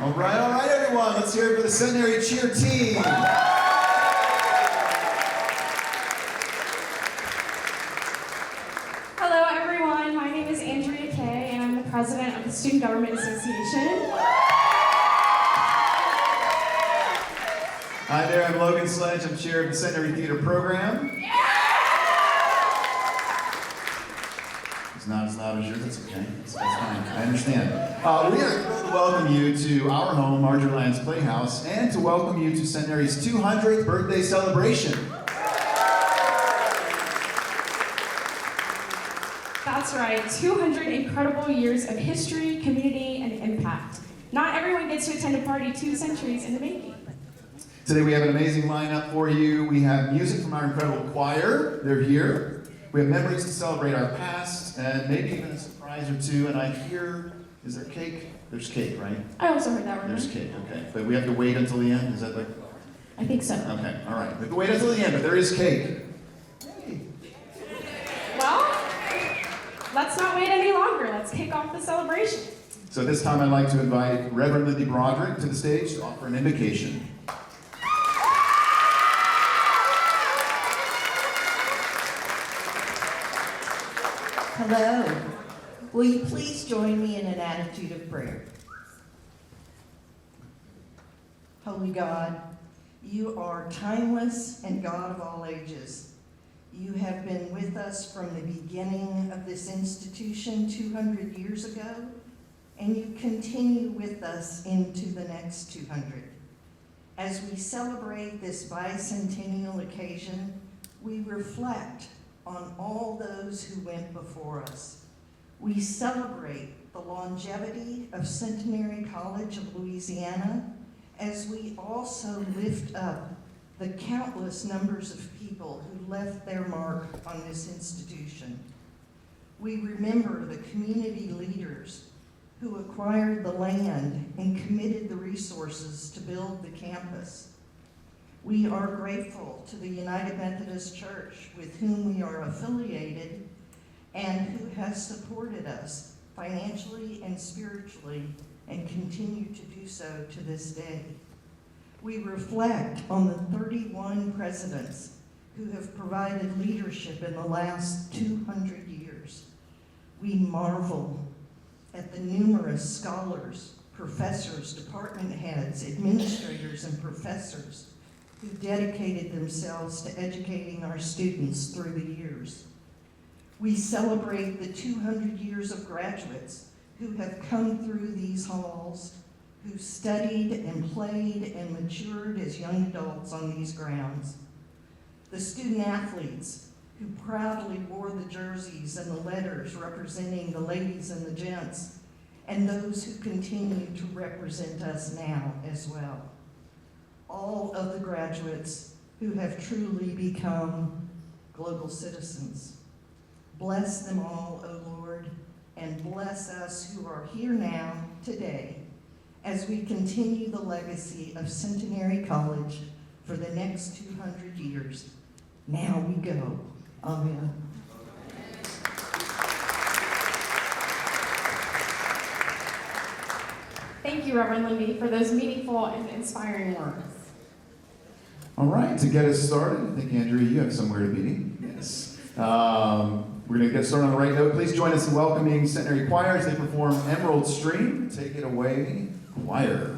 All right, everyone. Let's hear it for the Centenary cheer team. Hello, everyone. My name is Andrea Kay, and I'm the president of the Student Government Association. Hi there, I'm Logan Sledge. I'm chair of the Centenary Theater Program. It's not as loud as yours, that's okay. That's fine, I understand. We are thrilled to welcome you to our home, Marjorie Lyons Playhouse, and to welcome you to Centenary's 200th birthday celebration. That's right, 200 incredible years of history, community, and impact. Not everyone gets to attend a party 2 centuries in the making. Today we have an amazing lineup for you. We have music from our incredible choir. They're here. We have memories to celebrate our past, and maybe even a surprise or two. And I hear, is there cake? There's cake, right? I also heard that word. There's cake, okay. But we have to wait until the end? Is that like? I think so. Okay, all right. We have to wait until the end, but there is cake. Hey. Well, let's not wait any longer. Let's kick off the celebration. So this time I'd like to invite Reverend Lindy Broderick to the stage to offer an invocation. Hello. Will you please join me in an attitude of prayer? Holy God, you are timeless and God of all ages. You have been with us from the beginning of this institution 200 years ago, and you continue with us into the next 200. As we celebrate this bicentennial occasion, we reflect on all those who went before us. We celebrate the longevity of Centenary College of Louisiana, as we also lift up the countless numbers of people who left their mark on this institution. We remember the community leaders who acquired the land and committed the resources to build the campus. We are grateful to the United Methodist Church, with whom we are affiliated and who has supported us financially and spiritually and continue to do so to this day. We reflect on the 31 presidents who have provided leadership in the last 200 years. We marvel at the numerous scholars, professors, department heads, administrators, and professors who dedicated themselves to educating our students through the years. We celebrate the 200 years of graduates who have come through these halls, who studied and played and matured as young adults on these grounds. The student athletes who proudly wore the jerseys and the letters representing the ladies and the gents, and those who continue to represent us now as well. All of the graduates who have truly become global citizens. Bless them all, O Lord, and bless us who are here now, today, as we continue the legacy of Centenary College for the next 200 years. Now we go. Amen. Thank you, Reverend Lindy, for those meaningful and inspiring words. All right, to get us started, I think, Andrea, you have somewhere to be. Yes. We're going to get started on the right note. Please join us in welcoming Centenary Choir as they perform Emerald Stream. Take it away, choir.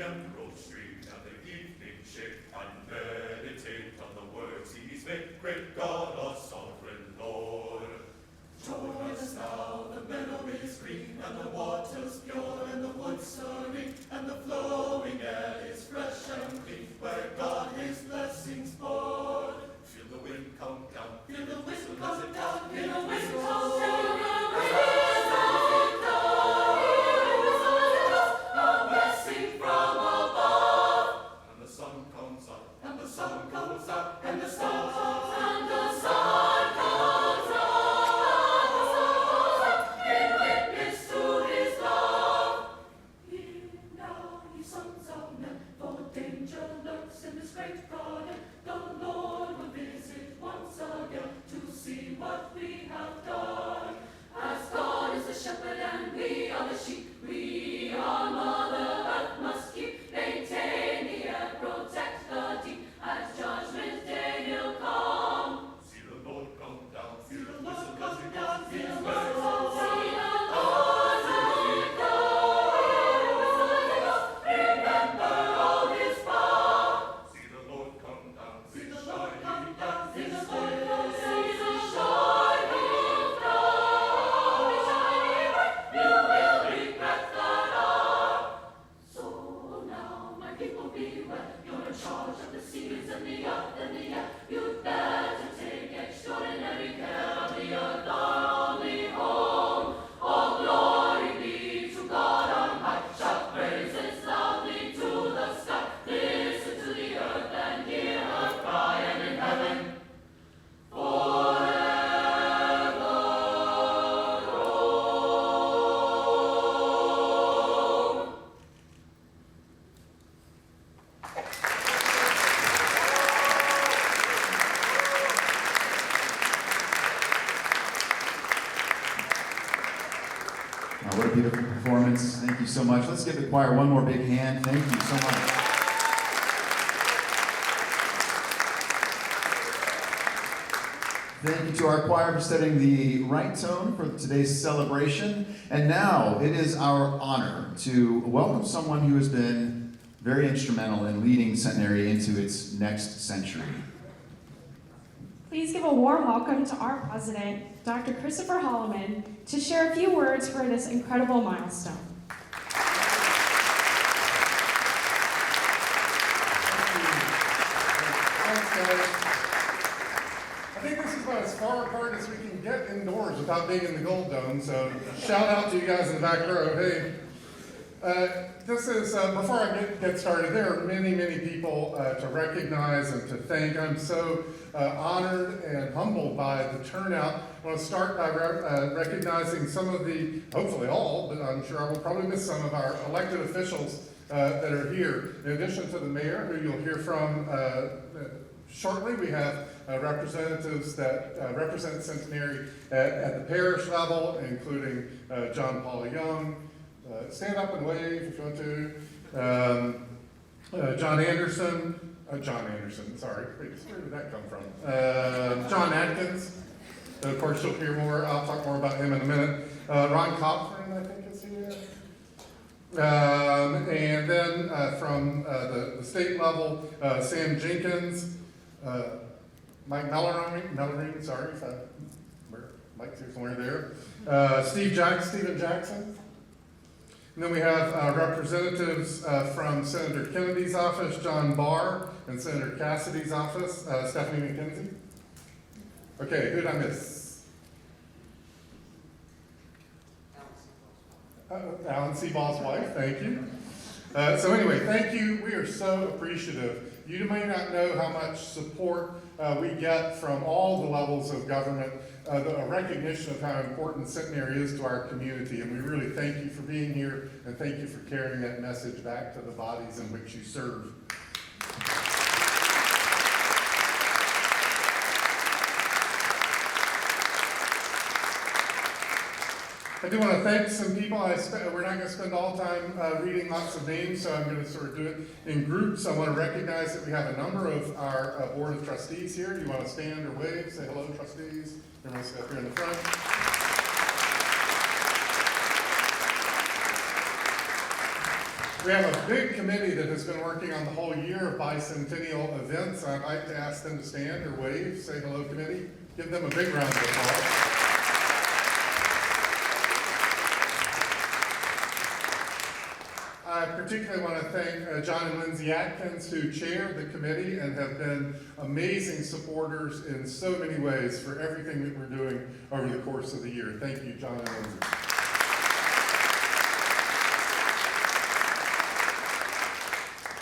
Emerald Stream, now the evening shake, and meditate on the words he's made. Great God, our sovereign Lord. Join us now, the meadow is green, and the water's pure, and the woods serene, and the flowing air is fresh and clean, where God his blessings poured. Feel the wind come down, feel the whistle come down, feel the whistle come down. Love, in witness to his love. What a beautiful performance. Thank you so much. Let's give the choir one more big hand. Thank you so much. Thank you to our choir for setting the right tone for today's celebration. And now it is our honor to welcome someone who has been very instrumental in leading Centenary into its next century. Please give a warm welcome to our president, Dr. Christopher Holloman, to share a few words for this incredible milestone. Thanks, guys. I think this is about as far apart as we can get indoors without being in the Gold Dome, so shout out to you guys in the back row. Hey, this is, before I get started, there are many, many people to recognize and to thank. I'm so honored and humbled by the turnout. I want to start by recognizing some of the, hopefully all, but I'm sure I will probably miss some of our elected officials that are here. In addition to the mayor, who you'll hear from shortly, we have representatives that represent Centenary at the parish level, including John Paul Young. Stand up and wave if you want to. John Anderson, sorry, where did that come from? John Atkins, of course you'll hear more, I'll talk more about him in a minute. Ron Copland, I think is here. And then from the state level, Sam Jenkins, Mike Mellerin, sorry, if Mike's here somewhere there. Stephen Jackson. And then we have representatives from Senator Kennedy's office, John Barr, and Senator Cassidy's office, Stephanie McKenzie. Okay, who did I miss? Alan Seaball's wife, thank you. So anyway, thank you. We are so appreciative. You may not know how much support we get from all the levels of government, a recognition of how important Centenary is to our community, and we really thank you for being here, and thank you for carrying that message back to the bodies in which you serve. I do want to thank some people. We're not going to spend all time reading lots of names, so I'm going to sort of do it in groups. I want to recognize that we have a number of our Board of Trustees here. Do you want to stand or wave? Say hello, trustees. Everyone's up here in the front. We have a big committee that has been working on the whole year of Bicentennial events. I'd like to ask them to stand or wave. Say hello, committee. Give them a big round of applause. I particularly want to thank John and Lindsay Atkins, who chaired the committee and have been amazing supporters in so many ways for everything that we're doing over the course of the year. Thank you, John and Lindsay.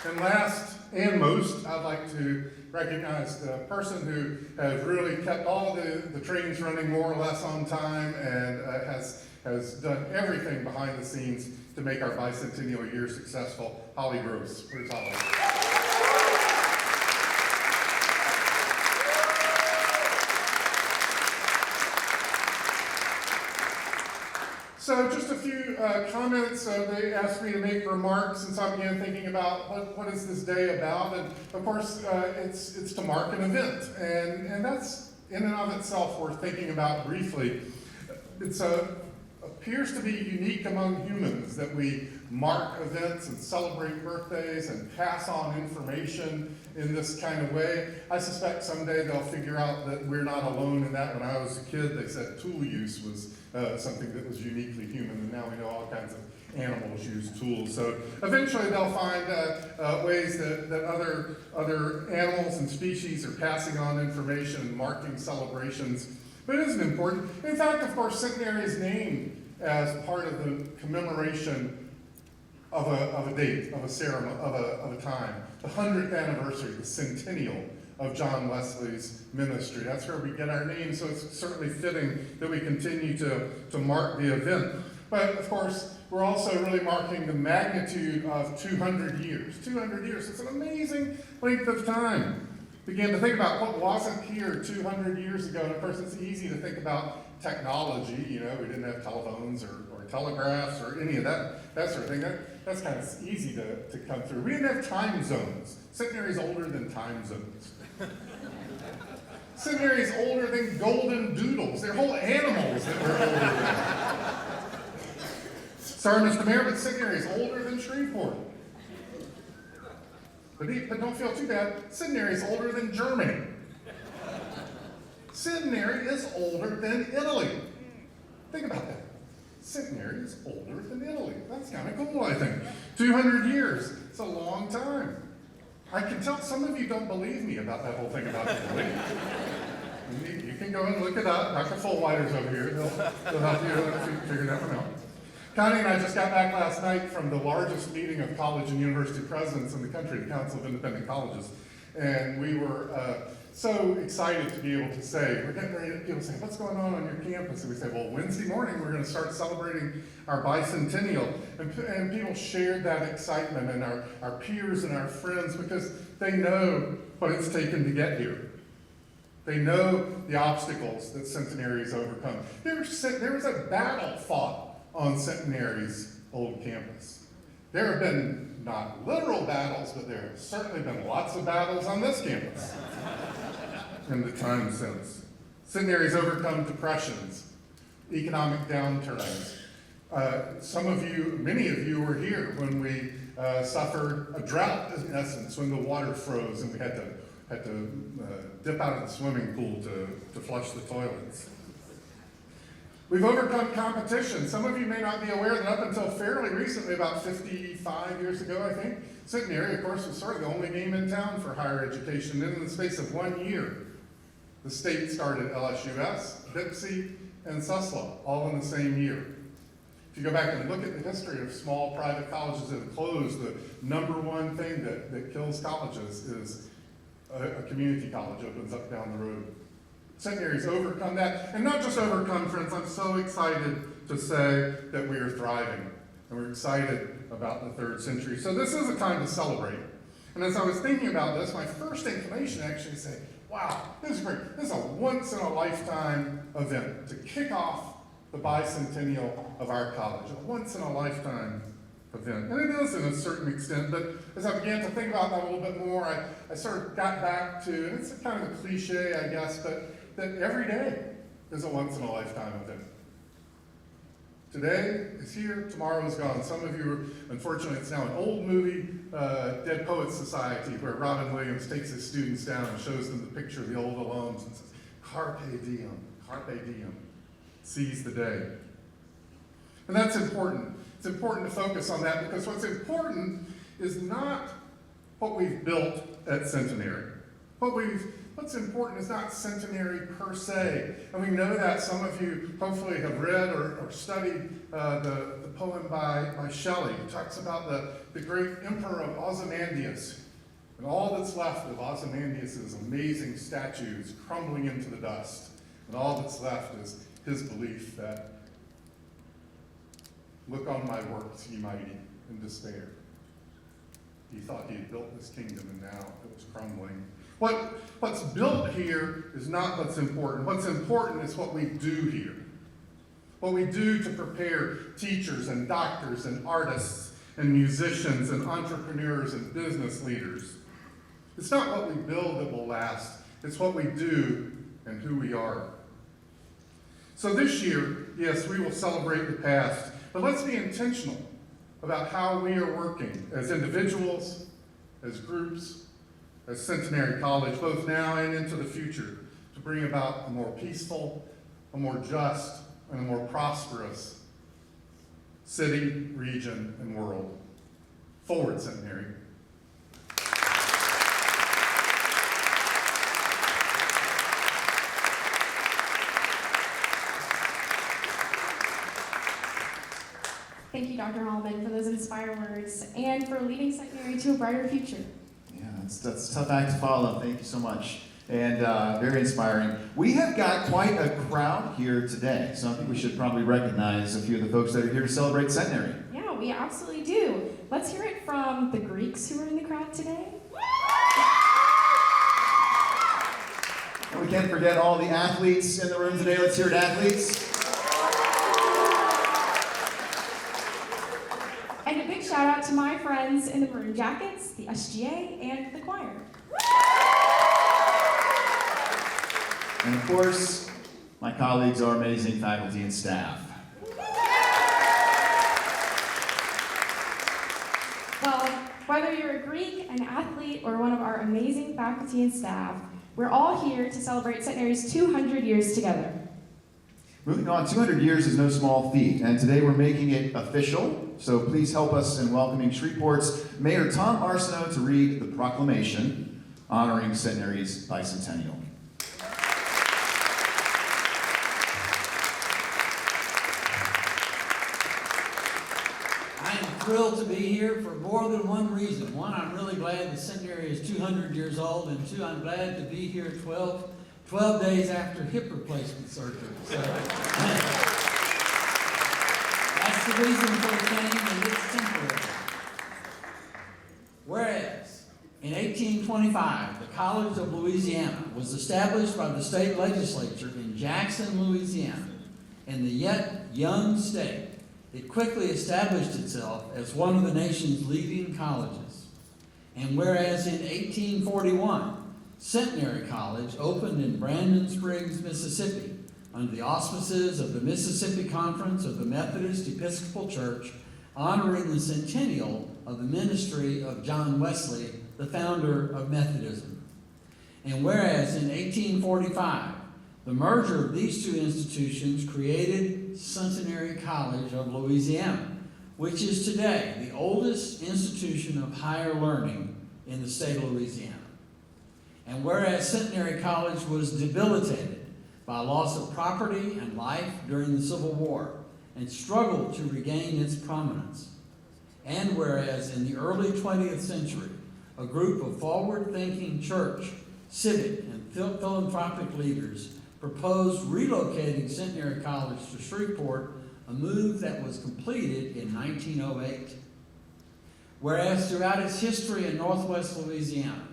And last and most, I'd like to recognize the person who has really kept all the trains running more or less on time and has done everything behind the scenes to make our bicentennial year successful. Holly Gross. Where's Holly? So just a few comments. They asked me to make remarks, and so I began thinking about what is this day about? And of course, it's to mark an event, and that's in and of itself worth thinking about briefly. It appears to be unique among humans that we mark events and celebrate birthdays and pass on information in this kind of way. I suspect someday they'll figure out that we're not alone in that. When I was a kid, they said tool use was something that was uniquely human, and now we know all kinds of animals use tools. So eventually they'll find ways that other animals and species are passing on information and marking celebrations. But it isn't important. In fact, of course, Centenary is named as part of the commemoration of a date, of a ceremony, of a time. The 100th anniversary, the Centennial of John Wesley's ministry. That's where we get our name, so it's certainly fitting that we continue to mark the event. But of course, we're also really marking the magnitude of 200 years. 200 years, it's an amazing length of time. Began to think about what wasn't here 200 years ago, and of course it's easy to think about technology, you know, we didn't have telephones or telegraphs or any of that sort of thing. That's kind of easy to come through. We didn't have time zones. Centenary's older than time zones. Centenary's older than golden doodles. They're whole animals that we're older than. Sorry, Mr. Mayor, but Centenary's older than Shreveport. But don't feel too bad. Centenary's older than Germany. Centenary is older than Italy. Think about that. Centenary is older than Italy. That's kind of cool, I think. 200 years. It's a long time. I can tell some of you don't believe me about that whole thing about Italy. You can go and look it up. Dr. Fullwider's over here. He'll help you figure that one out. Connie and I just got back last night from the largest meeting of college and university presidents in the country, the Council of Independent Colleges. And we were so excited to be able to say, we're getting ready to, people say, what's going on your campus? And we say, well, Wednesday morning we're going to start celebrating our Bicentennial. And people shared that excitement, and our peers and our friends, because they know what it's taken to get here. They know the obstacles that Centenary's overcome. There was a battle fought on Centenary's old campus. There have been not literal battles, but there have certainly been lots of battles on this campus in the time since. Centenary's overcome depressions, economic downturns. Some of you, many of you were here when we suffered a drought, in essence, when the water froze and we had to dip out of the swimming pool to flush the toilets. We've overcome competition. Some of you may not be aware that up until fairly recently, about 55 years ago, I think, Centenary, of course, was sort of the only game in town for higher education. Then in the space of 1 year, the state started LSUS, Bipsy, and Suslaw, all in the same year. If you go back and look at the history of small private colleges that have closed, the number one thing that kills colleges is a community college opens up down the road. Centenary's overcome that, and not just overcome, friends. I'm so excited to say that we are thriving, and we're excited about the third century. So this is a time to celebrate. And as I was thinking about this, my first inclination actually said, wow, this is great. This is a once-in-a-lifetime event to kick off the Bicentennial of our college, a once-in-a-lifetime event. And it is in a certain extent, but as I began to think about that a little bit more, I sort of got back to, and it's kind of a cliche, I guess, but that every day is a once-in-a-lifetime event. Today is here, tomorrow is gone. Some of you, unfortunately, it's now an old movie, Dead Poets Society, where Robin Williams takes his students down and shows them the picture of the old alums and says, carpe diem, seize the day. And that's important. It's important to focus on that, because what's important is not what we've built at Centenary. What's important is not Centenary per se. And we know that some of you hopefully have read or studied the poem by Shelley. It talks about the great emperor of Ozymandias. And all that's left of Ozymandias' amazing statues crumbling into the dust. And all that's left is his belief that, look on my works, ye mighty, in despair. He thought he had built this kingdom, and now it was crumbling. What's built here is not what's important. What's important is what we do here. What we do to prepare teachers and doctors and artists and musicians and entrepreneurs and business leaders. It's not what we build that will last. It's what we do and who we are. So this year, yes, we will celebrate the past, but let's be intentional about how we are working as individuals, as groups, as Centenary College, both now and into the future, to bring about a more peaceful, a more just, and a more prosperous city, region, and world. Forward, Centenary. Thank you, Dr. Hallman, for those inspired words and for leading Centenary to a brighter future. Yeah, that's a tough act to follow. Thank you so much. And very inspiring. We have got quite a crowd here today, so I think we should probably recognize a few of the folks that are here to celebrate Centenary. Yeah, we absolutely do. Let's hear it from the Greeks who are in the crowd today. We can't forget all the athletes in the room today. Let's hear it, athletes. And a big shout out to my friends in the Maroon Jackets, the SGA, and the choir. And of course, my colleagues, our amazing faculty and staff. Well, whether you're a Greek, an athlete, or one of our amazing faculty and staff, we're all here to celebrate Centenary's 200 years together. Moving on, 200 years is no small feat, and today we're making it official. So please help us in welcoming Shreveport's Mayor Tom Arsenault to read the proclamation honoring Centenary's Bicentennial. I am thrilled to be here for more than one reason. One, I'm really glad the Centenary is 200 years old, and two, I'm glad to be here 12 days after hip replacement surgery. So, that's the reason for the change, and it's temporary. Whereas, in 1825, the College of Louisiana was established by the state legislature in Jackson, Louisiana, in the yet young state. It quickly established itself as one of the nation's leading colleges. And whereas in 1841, Centenary College opened in Brandon Springs, Mississippi, under the auspices of the Mississippi Conference of the Methodist Episcopal Church, honoring the centennial of the ministry of John Wesley, the founder of Methodism. And whereas in 1845, the merger of these two institutions created Centenary College of Louisiana, which is today the oldest institution of higher learning in the state of Louisiana. And whereas Centenary College was debilitated by loss of property and life during the Civil War and struggled to regain its prominence. And whereas in the early 20th century, a group of forward-thinking church, civic, and philanthropic leaders proposed relocating Centenary College to Shreveport, a move that was completed in 1908. Whereas throughout its history in Northwest Louisiana,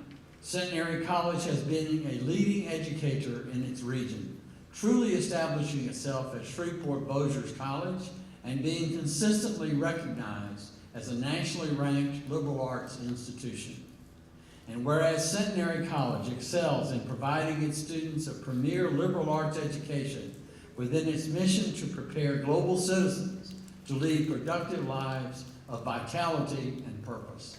Centenary College has been a leading educator in its region, truly establishing itself as Shreveport-Bossier's College and being consistently recognized as a nationally ranked liberal arts institution. And whereas Centenary College excels in providing its students a premier liberal arts education within its mission to prepare global citizens to lead productive lives of vitality and purpose.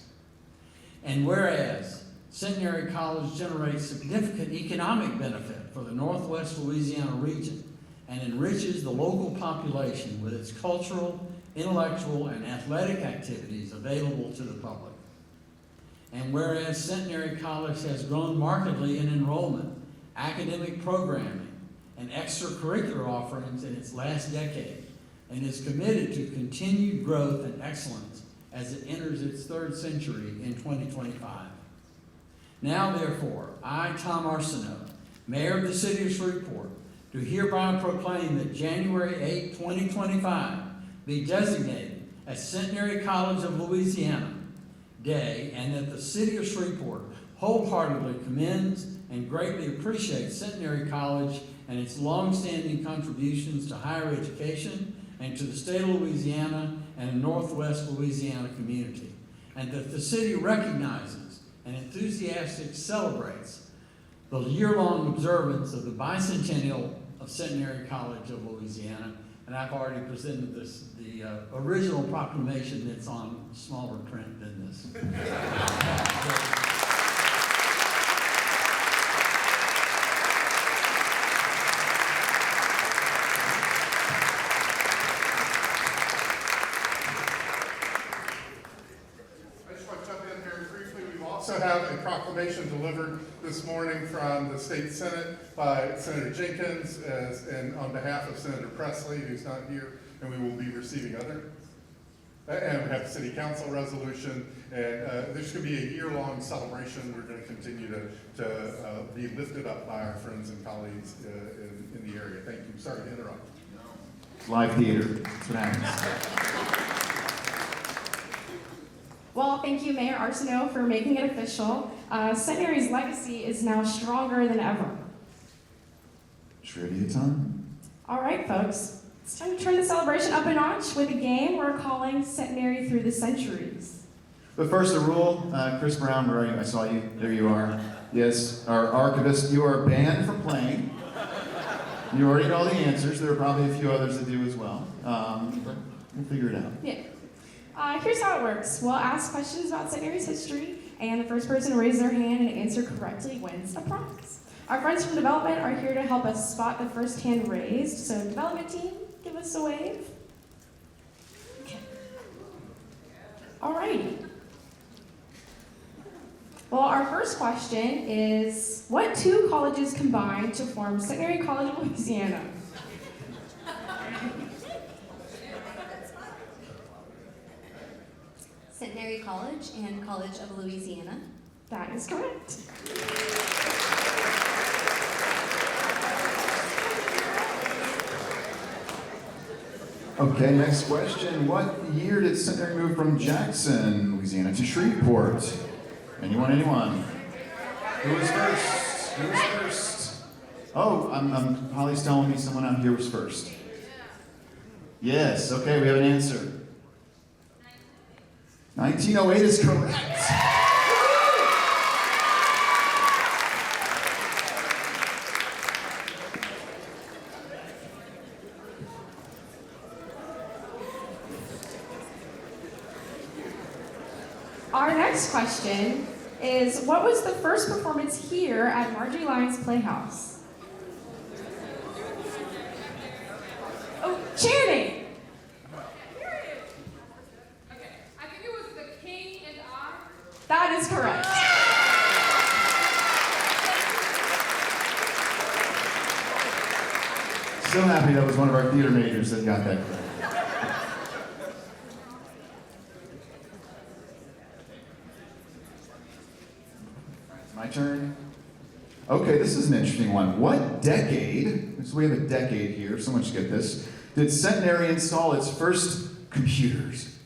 And whereas Centenary College generates significant economic benefit for the Northwest Louisiana region and enriches the local population with its cultural, intellectual, and athletic activities available to the public. And whereas Centenary College has grown markedly in enrollment, academic programming, and extracurricular offerings in its last decade, and is committed to continued growth and excellence as it enters its third century in 2025. Now, therefore, I, Tom Arsenault, Mayor of the City of Shreveport, do hereby proclaim that January 8, 2025 be designated as Centenary College of Louisiana Day, and that the City of Shreveport wholeheartedly commends and greatly appreciates Centenary College and its long-standing contributions to higher education and to the state of Louisiana and the Northwest Louisiana community, and that the city recognizes and enthusiastically celebrates the year-long observance of the Bicentennial of Centenary College of Louisiana. And I've already presented the original proclamation that's on smaller print than this. Also have a proclamation delivered this morning from the state senate by Senator Jenkins and on behalf of Senator Presley, who's not here, and we will be receiving other. And we have the city council resolution, and there's going to be a year-long celebration. We're going to continue to be lifted up by our friends and colleagues in the area. Thank you. Sorry to interrupt. Live theater, that's what happens. Well, thank you, Mayor Arsenault, for making it official. Centenary's legacy is now stronger than ever. Trivia time. All right, folks. It's time to turn the celebration up a notch with a game we're calling Centenary Through the Centuries. But first, a rule. Chris Brown, where are you? I saw you. There you are. Yes, our archivist, you are banned from playing. You already know the answers. There are probably a few others that do as well. But we'll figure it out. Yeah. Here's how it works. We'll ask questions about Centenary's history, and the first person to raise their hand and answer correctly wins a prize. Our friends from development are here to help us spot the first hand raised. So, development team, give us a wave. Okay. All righty. Well, our first question is, what two colleges combined to form Centenary College of Louisiana? Centenary College and College of Louisiana. That is correct. Okay, next question. What year did Centenary move from Jackson, Louisiana to Shreveport? Anyone? Who was first? Oh, Holly's telling me someone out here was first. Yes, okay, we have an answer. 1908 is correct. Our next question is, what was the first performance here at Marjorie Lyons Playhouse? Oh, Channing! Okay, I think it was The King and I. That is correct. So happy that was one of our theater majors that got that correct. My turn. Okay, this is an interesting one. What decade, so we have a decade here, someone should get this, did Centenary install its first computers?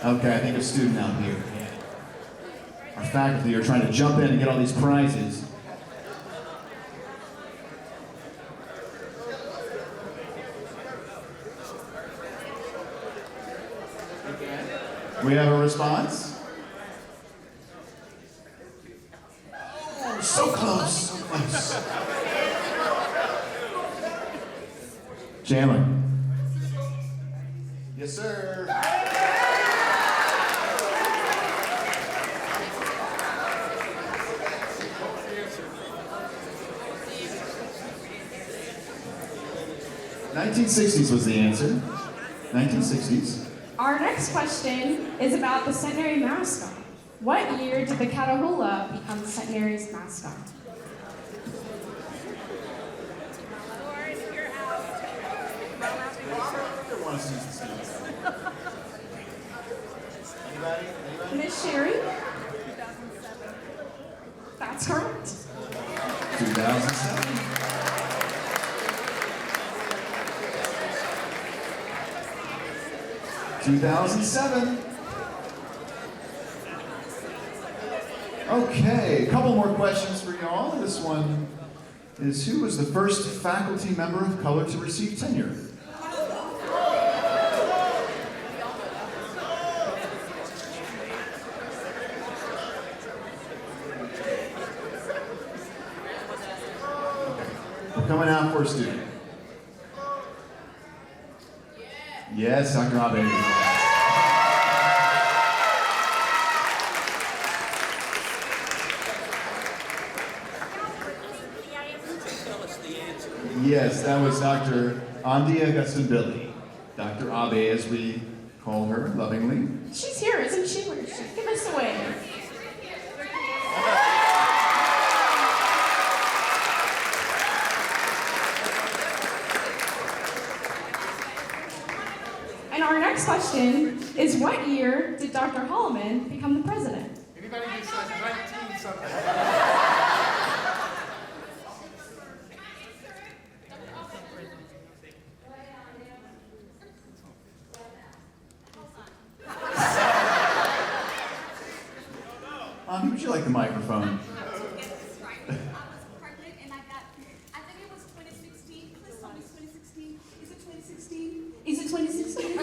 Okay, I think a student out here. Our faculty are trying to jump in and get all these prizes. We have a response? Oh, so close, so close. Chandler. Yes, sir. '60s was the answer. 1960s. Our next question is about the Centenary mascot. What year did the Catahoula become Centenary's mascot? Miss Sherry? That's correct. 2007. Okay, a couple more questions for y'all. This one is, who was the first faculty member of color to receive tenure? We're coming out for a student. Yes, Dr. Abe. Yes, that was Dr. Andi Augustin-Billy. Dr. Abe, as we call her lovingly. She's here, isn't she? Where is she? Give us a wave. And our next question is, what year did Dr. Holloman become the president? Anybody who says 19 something? would you like the microphone? Get this right. I was pregnant and I think it was 2016. Please tell me it's 2016. Is it 2016? Is it 2016?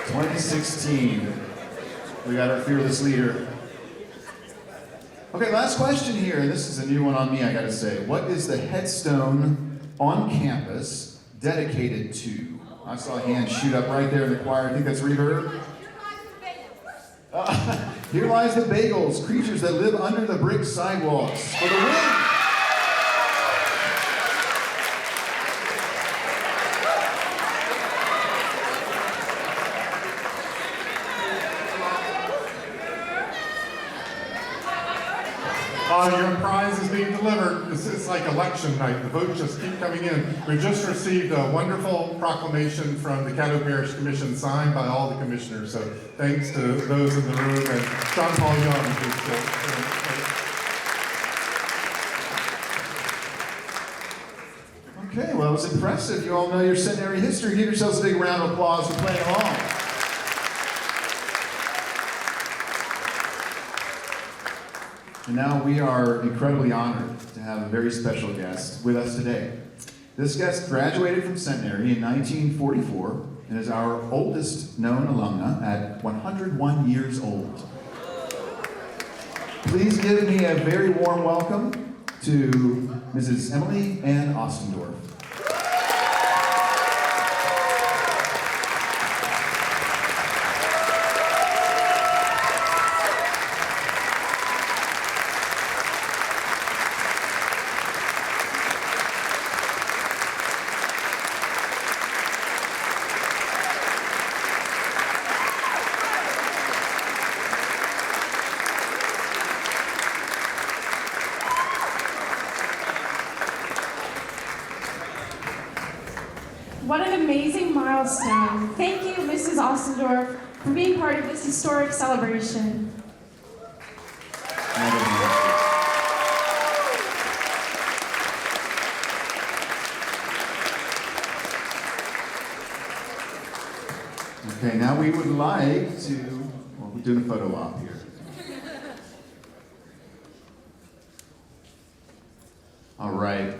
2016. We got our fearless leader. Okay, last question here. This is a new one on me, I gotta say. What is the headstone on campus dedicated to? I saw a hand shoot up right there in the choir. I think that's Reverb. Here lies the bagels, creatures that live under the brick sidewalks. For the win! Your prize is being delivered. This is like election night. The votes just keep coming in. We just received a wonderful proclamation from the Caddo Parish Commission signed by all the commissioners. So thanks to those in the room and John Paul Young. Okay, well, it was impressive. You all know your Centenary history. Give yourselves a big round of applause for playing along. And now we are incredibly honored to have a very special guest with us today. This guest graduated from Centenary in 1944 and is our oldest known alumna at 101 years old. Please give me a very warm welcome to Mrs. Emily Ann Ostendorf. What an amazing milestone. Thank you, Mrs. Ostendorf, for being part of this historic celebration. Okay, now we would like to, well, we're doing a photo op here. All right.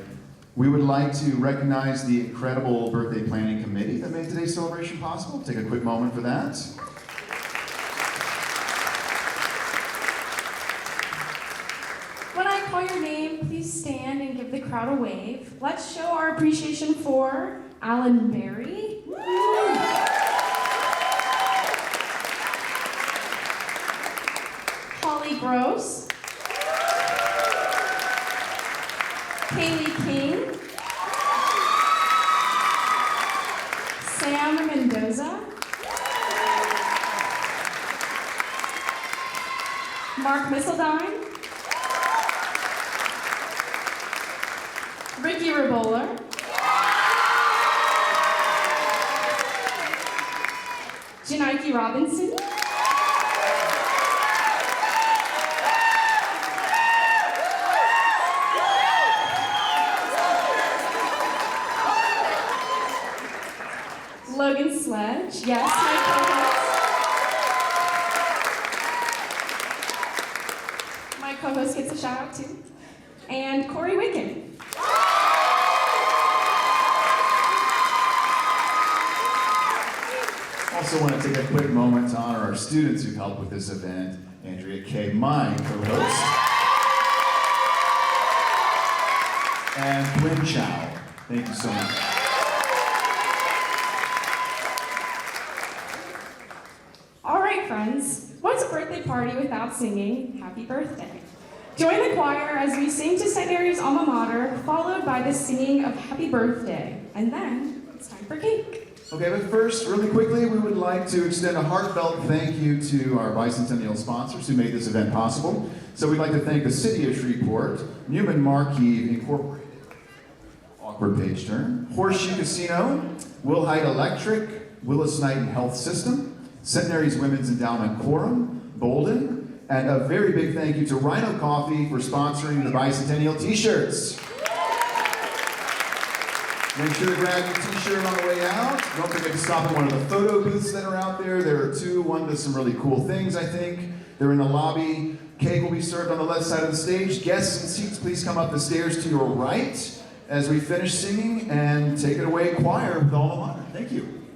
We would like to recognize the incredible birthday planning committee that made today's celebration possible. Take a quick moment for that. When I call your name, please stand and give the crowd a wave. Let's show our appreciation for Alan Berry. Holly Gross. Kaylee King. Sam Mendoza. Mark Misseldine. Ricky Rabola. Janaiki Robinson. Logan Sledge, yes, my co-host. My co-host gets a shout out too. And Corey Wicken. Also want to take a quick moment to honor our students who helped with this event. Andrea K., my co-host. And Quinn Chow. Thank you so much. All right, friends, what's a birthday party without singing Happy Birthday? Join the choir as we sing to Centenary's alma mater, followed by the singing of Happy Birthday. And then it's time for cake. Okay, but first, really quickly, we would like to extend a heartfelt thank you to our Bicentennial sponsors who made this event possible. So we'd like to thank the City of Shreveport, Newman Marquee Incorporated, awkward page turn, Horseshoe Casino, Wilhite Electric, Willis Knighton Health System, Centenary's Women's Endowment Quorum, Bolden, and a very big thank you to Rhino Coffee for sponsoring the Bicentennial t-shirts. Make sure to grab your t-shirt on the way out. Don't forget to stop at one of the photo booths that are out there. There are two. One does some really cool things, I think. They're in the lobby. Cake will be served on the left side of the stage. Guests and seats, please come up the stairs to your right as we finish singing, and take it away, choir, with alma mater. Thank you.